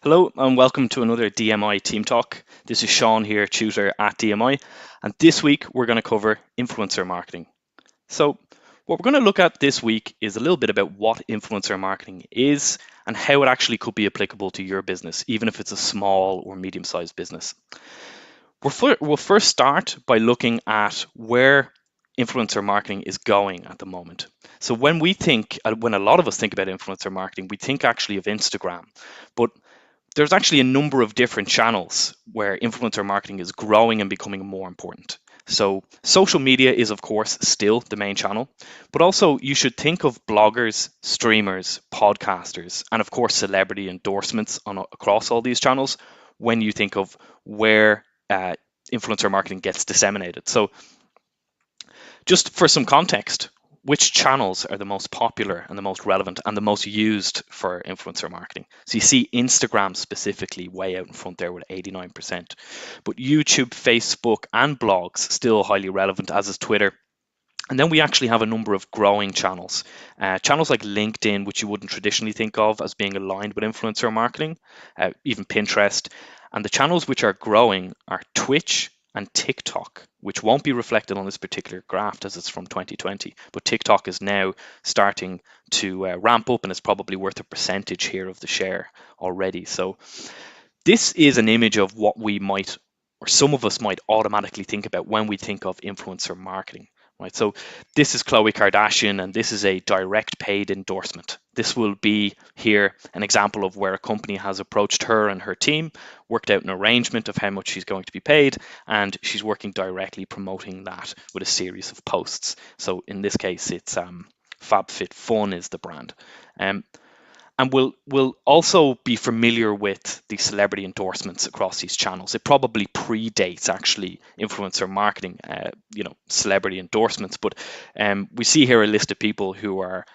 Hello and welcome to another DMI Team Talk. This is Sean here, tutor at DMI, and this week we're going to cover influencer marketing. So, what we're going to look at this week is a little bit about what influencer marketing is and how it actually could be applicable to your business, even if it's a small or medium sized business. We'll first start by looking at where influencer marketing is going at the moment. So, when when a lot of us think about influencer marketing, we think actually of Instagram, but there's actually a number of different channels where influencer marketing is growing and becoming more important. So, social media is, of course, still the main channel, but also you should think of bloggers, streamers, podcasters, and of course, celebrity endorsements across all these channels when you think of where influencer marketing gets disseminated. So, just for some context, which channels are the most popular and the most relevant and the most used for influencer marketing? So you see Instagram specifically way out in front there with 89%, but YouTube, Facebook, and blogs still highly relevant, as is Twitter. And then we actually have a number of growing channels. Channels like LinkedIn, which you wouldn't traditionally think of as being aligned with influencer marketing, even Pinterest. And the channels which are growing are Twitch and TikTok, which won't be reflected on this particular graph as it's from 2020. But TikTok is now starting to ramp up and is probably worth a percentage here of the share already. So this is an image of what we might, or some of us might automatically think about when we think of influencer marketing. Right, so this is Khloe Kardashian, and this is a direct paid endorsement. This will be here an example of where a company has approached her and her team, worked out an arrangement of how much she's going to be paid, and she's working directly promoting that with a series of posts. So in this case, it's FabFitFun is the brand. And we'll also be familiar with the celebrity endorsements across these channels. It probably predates actually influencer marketing, celebrity endorsements. But we see here a list of people who are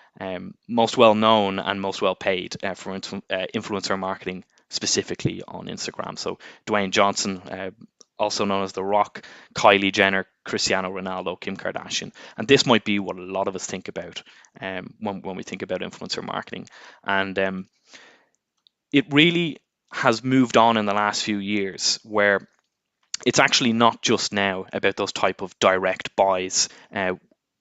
most well known and most well paid for influencer marketing, specifically on Instagram. So Dwayne Johnson, also known as The Rock, Kylie Jenner, Cristiano Ronaldo, Kim Kardashian. And this might be what a lot of us think about when we think about influencer marketing. And it really has moved on in the last few years where it's actually not just now about those type of direct buys, a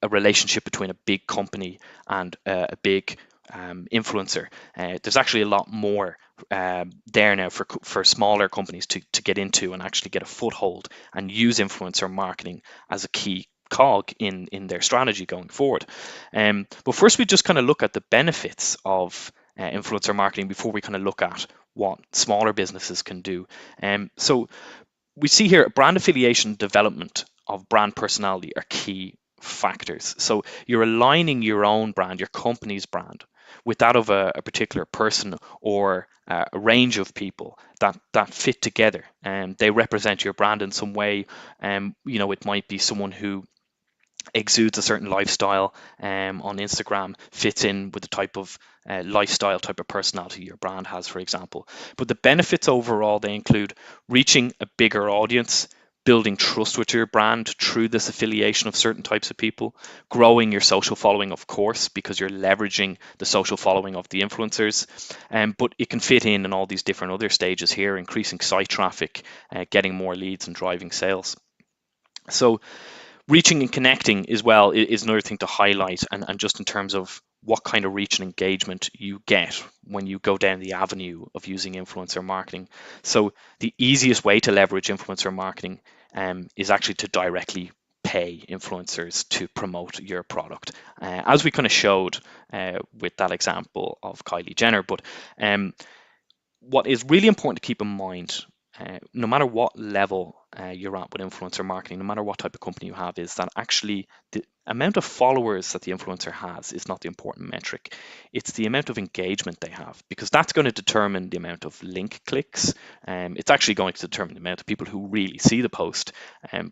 relationship between a big company and a big influencer. There's actually a lot more there now for smaller companies to get into and actually get a foothold and use influencer marketing as a key cog in their strategy going forward. But first, we just kind of look at the benefits of influencer marketing before we kind of look at what smaller businesses can do. So we see here brand affiliation development of brand personality are key factors. So you're aligning your own brand, your company's brand, with that of a particular person or a range of people that fit together, and they represent your brand in some way. It might be someone who exudes a certain lifestyle on Instagram, fits in with the type of lifestyle type of personality your brand has, for example. But the benefits overall, they include reaching a bigger audience, building trust with your brand through this affiliation of certain types of people, growing your social following, of course, because you're leveraging the social following of the influencers. But it can fit in all these different other stages here, increasing site traffic, getting more leads and driving sales. So reaching and connecting as well is another thing to highlight, and just in terms of what kind of reach and engagement you get when you go down the avenue of using influencer marketing. So the easiest way to leverage influencer marketing is actually to directly pay influencers to promote your product, as we kind of showed with that example of Kylie Jenner. But what is really important to keep in mind, no matter what level you're at with influencer marketing, no matter what type of company you have, is that actually the amount of followers that the influencer has is not the important metric. It's the amount of engagement they have, because that's going to determine the amount of link clicks. It's actually going to determine the amount of people who really see the post.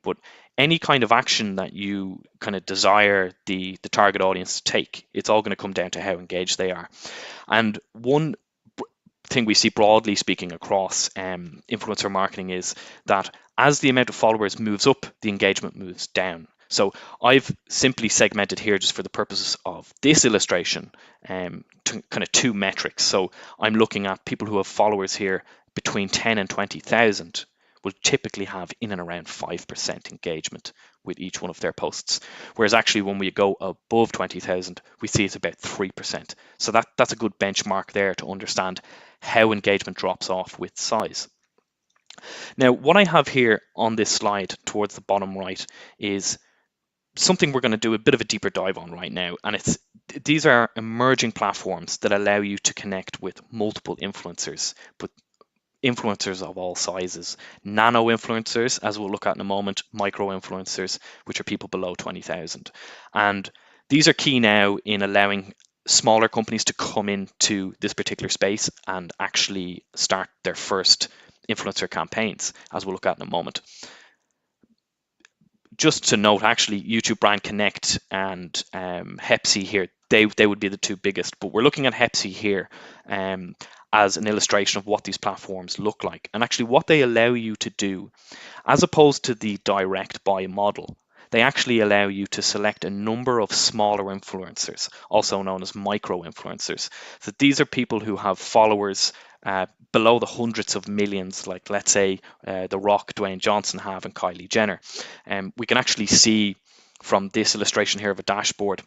But any kind of action that you kind of desire the target audience to take, it's all going to come down to how engaged they are. And one thing we see broadly speaking across influencer marketing is that as the amount of followers moves up, the engagement moves down. So I've simply segmented here just for the purposes of this illustration to kind of two metrics. So I'm looking at people who have followers here between 10 and 20,000 will typically have in and around 5% engagement with each one of their posts. Whereas actually when we go above 20,000, we see it's about 3%. So that's a good benchmark there to understand how engagement drops off with size. Now, what I have here on this slide towards the bottom right is something we're going to do a bit of a deeper dive on right now. And these are emerging platforms that allow you to connect with multiple influencers, but influencers of all sizes, nano influencers, as we'll look at in a moment, micro influencers, which are people below 20,000. And these are key now in allowing smaller companies to come into this particular space and actually start their first influencer campaigns, as we'll look at in a moment. Just to note, actually, YouTube Brand Connect and Heepsy here, they would be the two biggest, but we're looking at Heepsy here as an illustration of what these platforms look like. And actually what they allow you to do, as opposed to the direct buy model, they actually allow you to select a number of smaller influencers, also known as micro influencers. So these are people who have followers below the hundreds of millions, like let's say The Rock, Dwayne Johnson have, and Kylie Jenner. We can actually see from this illustration here of a dashboard,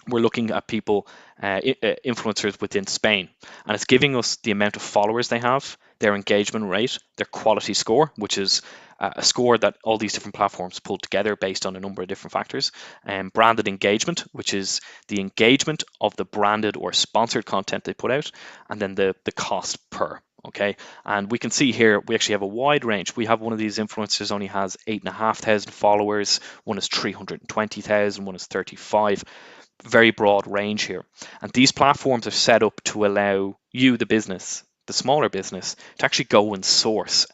we're looking at people, influencers within Spain, and it's giving us the amount of followers they have, their engagement rate, their quality score, which is a score that all these different platforms pull together based on a number of different factors, and branded engagement, which is the engagement of the branded or sponsored content they put out, and then the cost per. Okay, and we can see here we actually have a wide range. We have one of these influencers only has 8,500 followers, one is 320,000, one is 35. Very broad range here. And these platforms are set up to allow you, the business, the smaller business, to actually go and source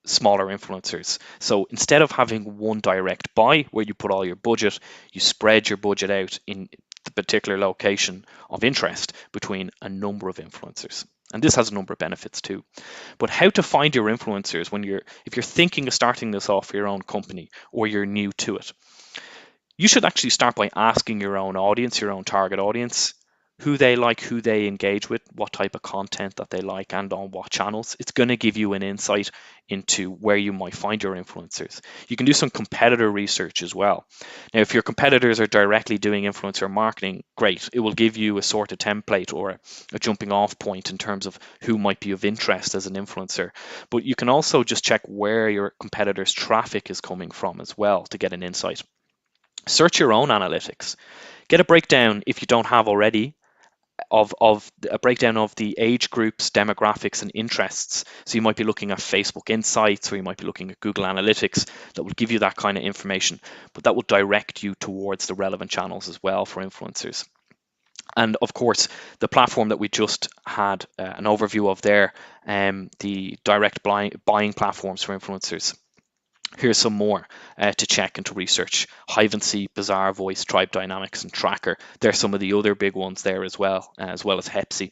smaller influencers. So instead of having one direct buy where you put all your budget, you spread your budget out in the particular location of interest between a number of influencers. And this has a number of benefits too. But how to find your influencers if you're thinking of starting this off for your own company or you're new to it, you should actually start by asking your own audience, your own target audience, who they like, who they engage with, what type of content that they like, and on what channels. It's going to give you an insight into where you might find your influencers. You can do some competitor research as well. Now, if your competitors are directly doing influencer marketing, great. It will give you a sort of template or a jumping off point in terms of who might be of interest as an influencer. But you can also just check where your competitors' traffic is coming from as well to get an insight. Search your own analytics. Get a breakdown, if you don't have already, of a breakdown of the age groups, demographics, and interests. So you might be looking at Facebook Insights, or you might be looking at Google Analytics that will give you that kind of information, but that will direct you towards the relevant channels as well for influencers. And of course, the platform that we just had an overview of there, the direct buying platforms for influencers. Here's some more to check and to research. Heepsy, Bazaar Voice, Tribe Dynamics, and Tracker. There's some of the other big ones there as well as Heepsy.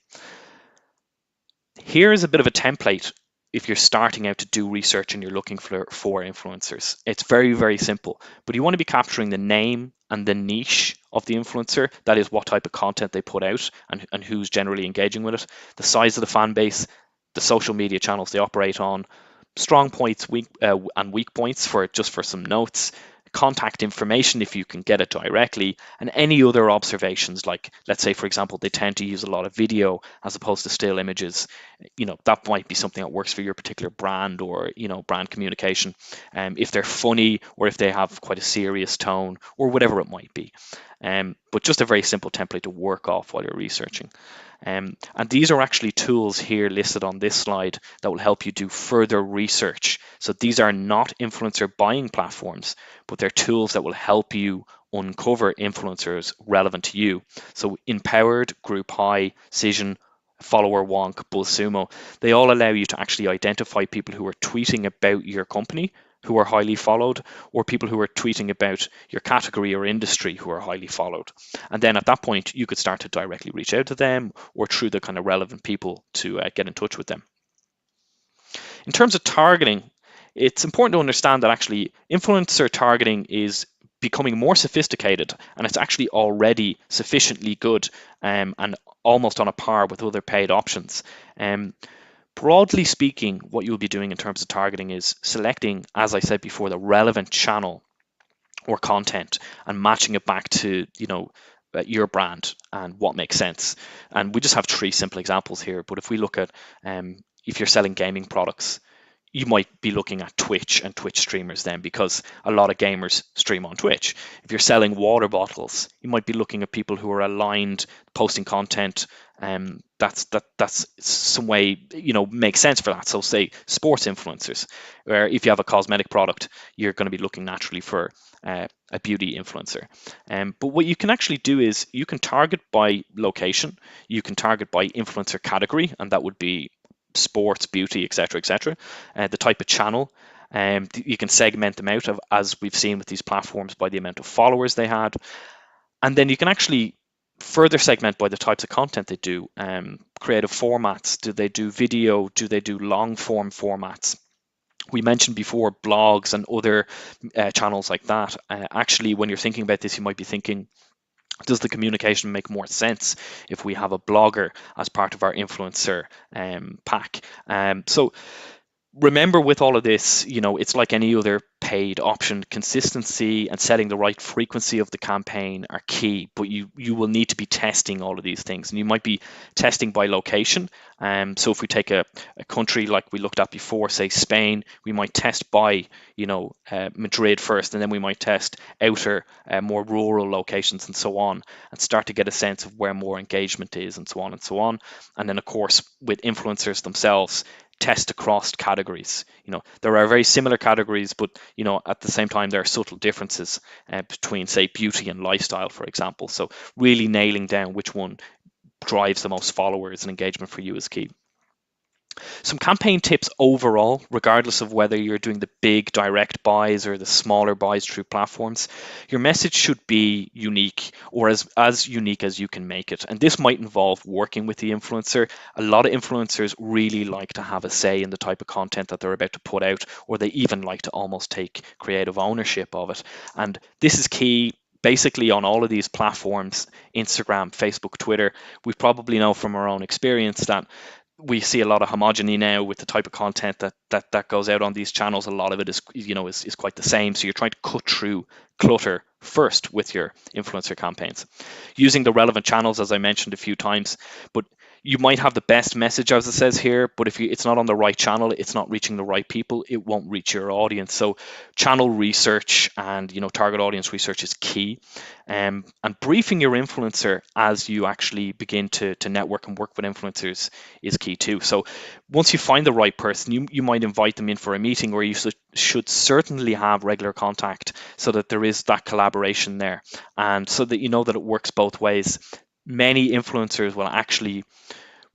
Here is a bit of a template if you're starting out to do research and you're looking for influencers. It's very, very simple, but you want to be capturing the name and the niche of the influencer. That is what type of content they put out and who's generally engaging with it. The size of the fan base, the social media channels they operate on, strong points, and weak points for some notes, contact information if you can get it directly, and any other observations, like let's say for example they tend to use a lot of video as opposed to still images. That might be something that works for your particular brand or brand communication, if they're funny or if they have quite a serious tone or whatever it might be. But just a very simple template to work off while you're researching. And these are actually tools here listed on this slide that will help you do further research. So these are not influencer buying platforms, but they're tools that will help you uncover influencers relevant to you. So Empowered, Group High, Cision, Follower Wonk, BuzzSumo, they all allow you to actually identify people who are tweeting about your company who are highly followed, or people who are tweeting about your category or industry who are highly followed. And then at that point, you could start to directly reach out to them or through the kind of relevant people to get in touch with them. In terms of targeting, it's important to understand that actually influencer targeting is becoming more sophisticated, and it's actually already sufficiently good, and almost on a par with other paid options. Broadly speaking, what you'll be doing in terms of targeting is selecting, as I said before, the relevant channel or content and matching it back to your brand and what makes sense. And we just have three simple examples here, but if we look at if you're selling gaming products, you might be looking at Twitch and Twitch streamers then, because a lot of gamers stream on Twitch. If you're selling water bottles, you might be looking at people who are aligned, posting content that's some way makes sense for that. So say sports influencers, where if you have a cosmetic product, you're going to be looking naturally for a beauty influencer. But what you can actually do is you can target by location, you can target by influencer category, and that would be sports, beauty, etc., etc. The type of channel, you can segment them out, as we've seen with these platforms, by the amount of followers they had, and then you can actually further segment by the types of content they do. Creative formats: do they do video? Do they do long form formats? We mentioned before blogs and other channels like that. Actually, when you're thinking about this, you might be thinking, does the communication make more sense if we have a blogger as part of our influencer pack? So remember, with all of this, it's like any other paid option. Consistency and setting the right frequency of the campaign are key, but you will need to be testing all of these things, and you might be testing by location. So if we take a country like we looked at before, say Spain, we might test by Madrid first, and then we might test outer more rural locations and so on, and start to get a sense of where more engagement is, and so on and so on. And then of course, with influencers themselves, test across categories. There are very similar categories, but at the same time there are subtle differences between, say, beauty and lifestyle, for example. So really nailing down which one drives the most followers and engagement for you is key. Some campaign tips overall, regardless of whether you're doing the big direct buys or the smaller buys through platforms. Your message should be unique, or as unique as you can make it. And this might involve working with the influencer. A lot of influencers really like to have a say in the type of content that they're about to put out, or they even like to almost take creative ownership of it. And this is key. Basically, on all of these platforms, Instagram, Facebook, Twitter, we probably know from our own experience that we see a lot of homogeny now with the type of content that goes out on these channels. A lot of it is quite the same. So you're trying to cut through clutter first with your influencer campaigns, using the relevant channels, as I mentioned a few times. But you might have the best message, as it says here, but if it's not on the right channel, it's not reaching the right people, it won't reach your audience. So channel research and target audience research is key. And briefing your influencer as you actually begin to network and work with influencers is key too. So once you find the right person, you might invite them in for a meeting, or you should certainly have regular contact so that there is that collaboration there, and so that that it works both ways. Many influencers will actually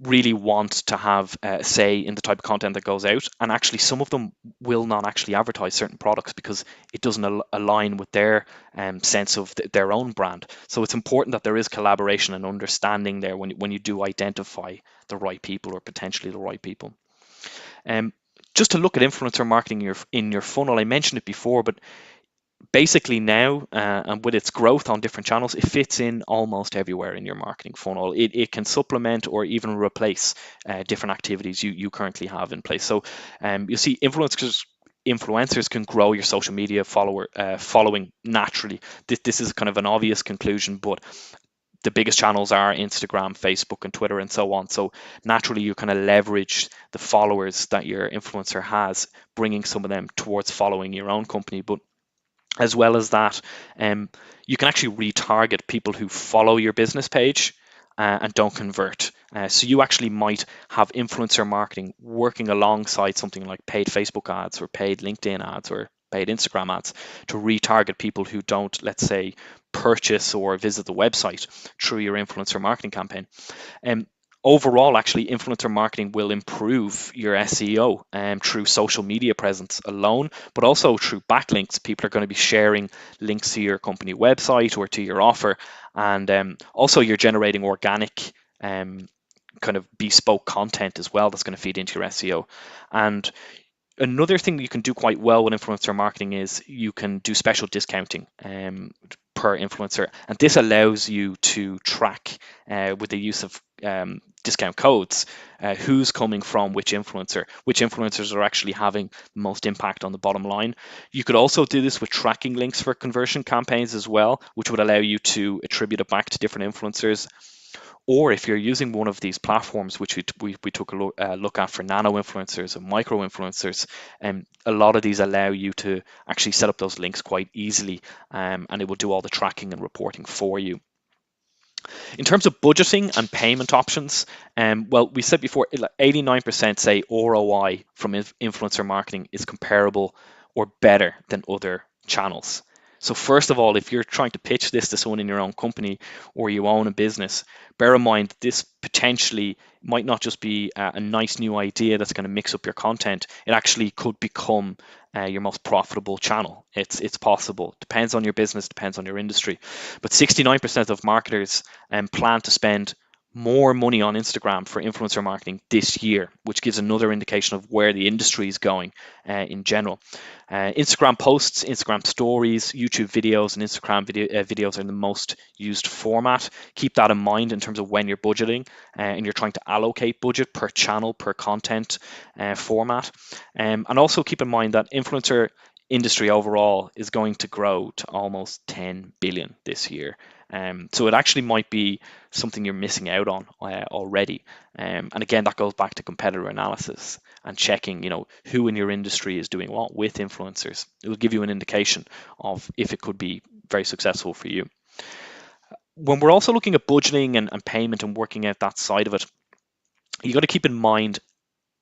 really want to have a say in the type of content that goes out, and actually some of them will not actually advertise certain products because it doesn't align with their sense of their own brand. So it's important that there is collaboration and understanding there when you do identify the right people, or potentially the right people. Just to look at influencer marketing in your funnel, I mentioned it before, but basically now, and with its growth on different channels, it fits in almost everywhere in your marketing funnel. It can supplement or even replace different activities you currently have in place. So you see, influencers can grow your social media following naturally. This is kind of an obvious conclusion, but the biggest channels are Instagram, Facebook, and Twitter, and so on. So naturally, you kind of leverage the followers that your influencer has, bringing some of them towards following your own company. But as well as that, you can actually retarget people who follow your business page and don't convert. So you actually might have influencer marketing working alongside something like paid Facebook ads, or paid LinkedIn ads, or paid Instagram ads to retarget people who don't, let's say, purchase or visit the website through your influencer marketing campaign. Overall, actually, influencer marketing will improve your SEO through social media presence alone, but also through backlinks. People are going to be sharing links to your company website or to your offer, and also you're generating organic kind of bespoke content as well that's going to feed into your SEO. And Another thing that you can do quite well with influencer marketing is you can do special discounting per influencer, and this allows you to track with the use of discount codes who's coming from which influencers are actually having the most impact on the bottom line. You could also do this with tracking links for conversion campaigns as well, which would allow you to attribute it back to different influencers. Or if you're using one of these platforms, which we took a look at for nano influencers and micro influencers, a lot of these allow you to actually set up those links quite easily, and it will do all the tracking and reporting for you. In terms of budgeting and payment options, well, we said before, 89% say ROI from influencer marketing is comparable or better than other channels. So first of all, if you're trying to pitch this to someone in your own company or you own a business, bear in mind this potentially might not just be a nice new idea that's going to mix up your content. It actually could become your most profitable channel. It's possible. Depends on your business, depends on your industry. But 69% of marketers plan to spend more money on Instagram for influencer marketing this year, which gives another indication of where the industry is going in general. Instagram posts, Instagram stories, YouTube videos, and Instagram videos are the most used format. Keep that in mind in terms of when you're budgeting and you're trying to allocate budget per channel, per content format. And also keep in mind that influencer industry overall is going to grow to almost 10 billion this year. So it actually might be something you're missing out on already. And again, that goes back to competitor analysis and checking, who in your industry is doing what with influencers. It will give you an indication of if it could be very successful for you. When we're also looking at budgeting and payment and working out that side of it, you got to keep in mind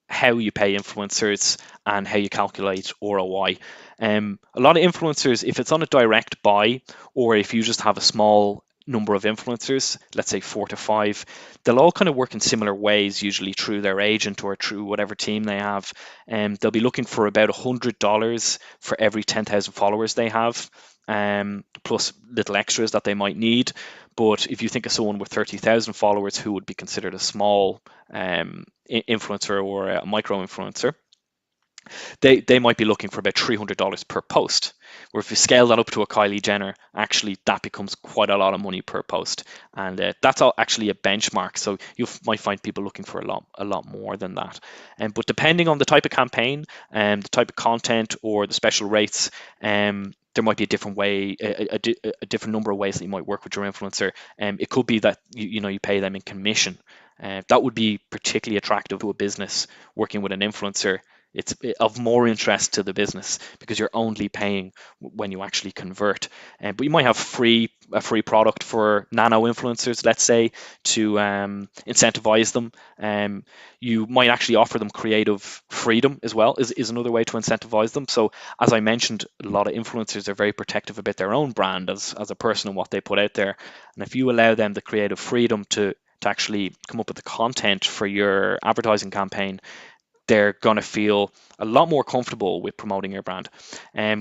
how you pay influencers and how you calculate ROI. A lot of influencers, if it's on a direct buy or if you just have a small number of influencers, let's say 4 to 5, they'll all kind of work in similar ways, usually through their agent or through whatever team they have. They'll be looking for about $100 for every 10,000 followers they have, plus little extras that they might need. But if you think of someone with 30,000 followers who would be considered a small influencer or a micro influencer, they might be looking for about $300 per post. Where if you scale that up to a Kylie Jenner, actually that becomes quite a lot of money per post, and that's actually a benchmark. So you might find people looking for a lot more than that. But depending on the type of campaign and the type of content or the special rates, there might be a different way, a different number of ways that you might work with your influencer. It could be that you pay them in commission. That would be particularly attractive to a business working with an influencer. It's of more interest to the business because you're only paying when you actually convert. But you might have a free product for nano influencers, let's say, to incentivize them. You might actually offer them creative freedom as well, is another way to incentivize them. So as I mentioned, a lot of influencers are very protective about their own brand as a person and what they put out there. And if you allow them the creative freedom to actually come up with the content for your advertising campaign, they're going to feel a lot more comfortable with promoting your brand.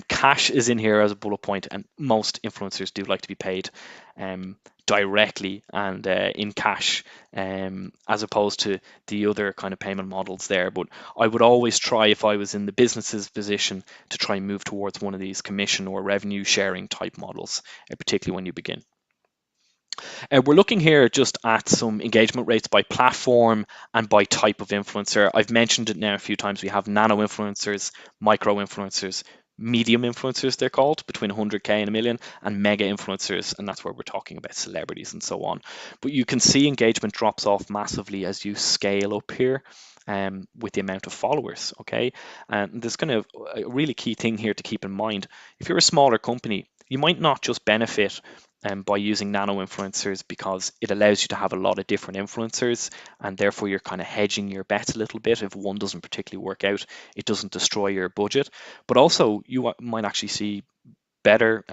Cash is in here as a bullet point, and most influencers do like to be paid directly and in cash, as opposed to the other kind of payment models there. But I would always try, if I was in the business's position, to try and move towards one of these commission or revenue sharing type models, particularly when you begin. We're looking here just at some engagement rates by platform and by type of influencer. I've mentioned it now a few times. We have nano influencers, micro influencers, medium influencers, they're called, between 100K and a million, and mega influencers, and that's where we're talking about celebrities and so on. But you can see engagement drops off massively as you scale up here. With the amount of followers, okay? And there's kind of a really key thing here to keep in mind. If you're a smaller company, you might not just benefit by using nano influencers because it allows you to have a lot of different influencers, and therefore you're kind of hedging your bets a little bit. If one doesn't particularly work out, it doesn't destroy your budget. But also you might actually see better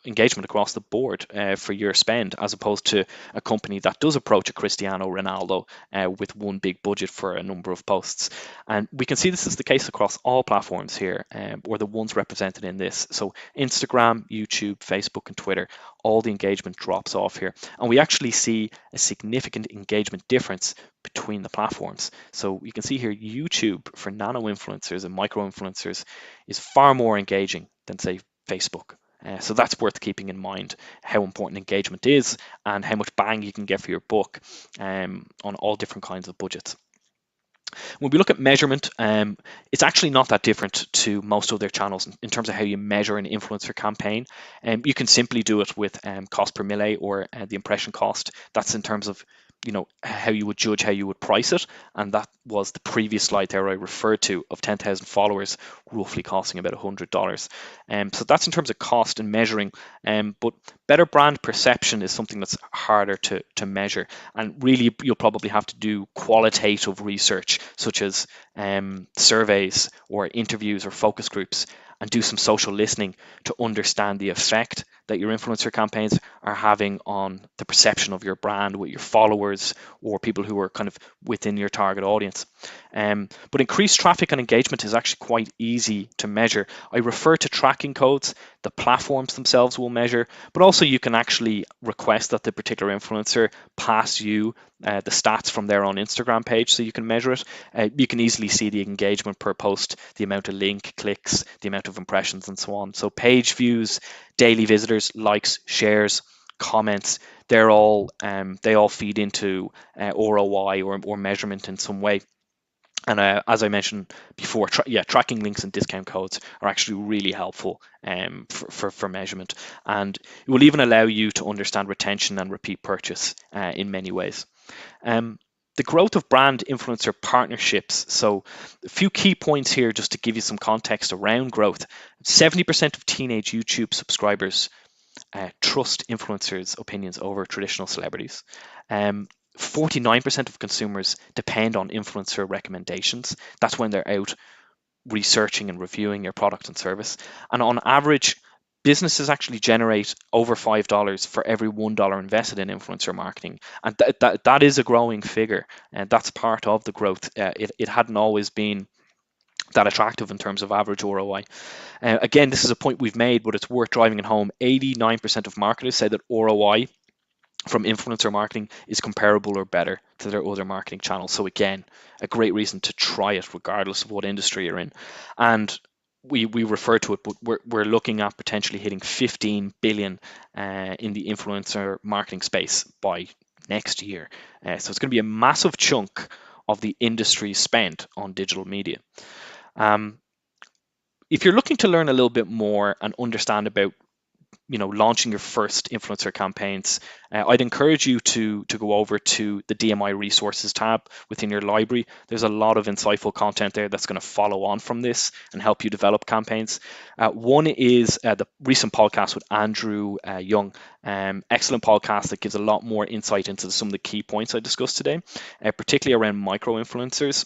engagement across the board for your spend, as opposed to a company that does approach a Cristiano Ronaldo with one big budget for a number of posts. And we can see this is the case across all platforms here, or the ones represented in this. So Instagram, YouTube, Facebook, and Twitter, all the engagement drops off here. And we actually see a significant engagement difference between the platforms. So you can see here YouTube for nano influencers and micro influencers is far more engaging than, say, Facebook. So that's worth keeping in mind, how important engagement is and how much bang you can get for your buck on all different kinds of budgets. When we look at measurement, it's actually not that different to most other channels in terms of how you measure an influencer campaign. You can simply do it with cost per mille or the impression cost. That's in terms of how you would judge how you would price it, and that was the previous slide there I referred to of 10,000 followers roughly costing about $100. So that's in terms of cost and measuring, but better brand perception is something that's harder to measure, and really you'll probably have to do qualitative research such as surveys or interviews or focus groups, and do some social listening to understand the effect that your influencer campaigns are having on the perception of your brand with your followers or people who are kind of within your target audience. But increased traffic and engagement is actually quite easy to measure. I refer to tracking codes. The platforms themselves will measure, but also you can actually request that the particular influencer pass you the stats from their own Instagram page so you can measure it. You can easily see the engagement per post, the amount of link clicks, the amount of impressions, and so on. So page views, daily visitors, likes, shares, comments, they all feed into ROI or measurement in some way. And as I mentioned before, tracking links and discount codes are actually really helpful for measurement. And it will even allow you to understand retention and repeat purchase in many ways. The growth of brand influencer partnerships. So a few key points here just to give you some context around growth. 70% of teenage YouTube subscribers trust influencers' opinions over traditional celebrities. 49% of consumers depend on influencer recommendations. That's when they're out researching and reviewing your product and service. And on average, businesses actually generate over $5 for every $1 invested in influencer marketing. And that is a growing figure. And that's part of the growth. It hadn't always been that attractive in terms of average ROI. Again, this is a point we've made, but it's worth driving it home. 89% of marketers say that ROI from influencer marketing is comparable or better to their other marketing channels. So again, a great reason to try it regardless of what industry you're in. And we refer to it, but we're looking at potentially hitting 15 billion in the influencer marketing space by next year. So it's going to be a massive chunk of the industry spent on digital media. If you're looking to learn a little bit more and understand about launching your first influencer campaigns, I'd encourage you to go over to the DMI resources tab within your library. There's a lot of insightful content there that's going to follow on from this and help you develop campaigns. One is the recent podcast with Andrew Young. Excellent podcast that gives a lot more insight into some of the key points I discussed today, particularly around micro influencers.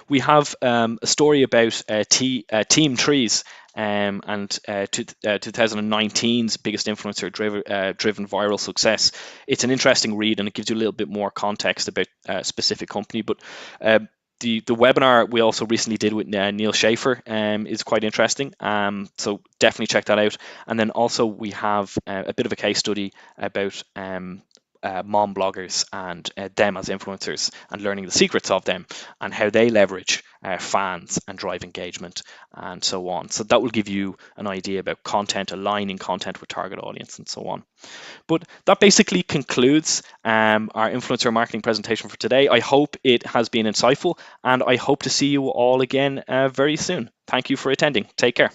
We have a story about Team Trees and 2019's biggest influencer driven viral success. It's an interesting read, and it gives you a little bit more context about a specific company. But the webinar we also recently did with Neil Schaefer is quite interesting. So definitely check that out. And then also we have a bit of a case study about mom bloggers and them as influencers, and learning the secrets of them and how they leverage fans and drive engagement and so on. So that will give you an idea about content, aligning content with target audience and so on. But that basically concludes our influencer marketing presentation for today. I hope it has been insightful, and I hope to see you all again very soon. Thank you for attending. Take care.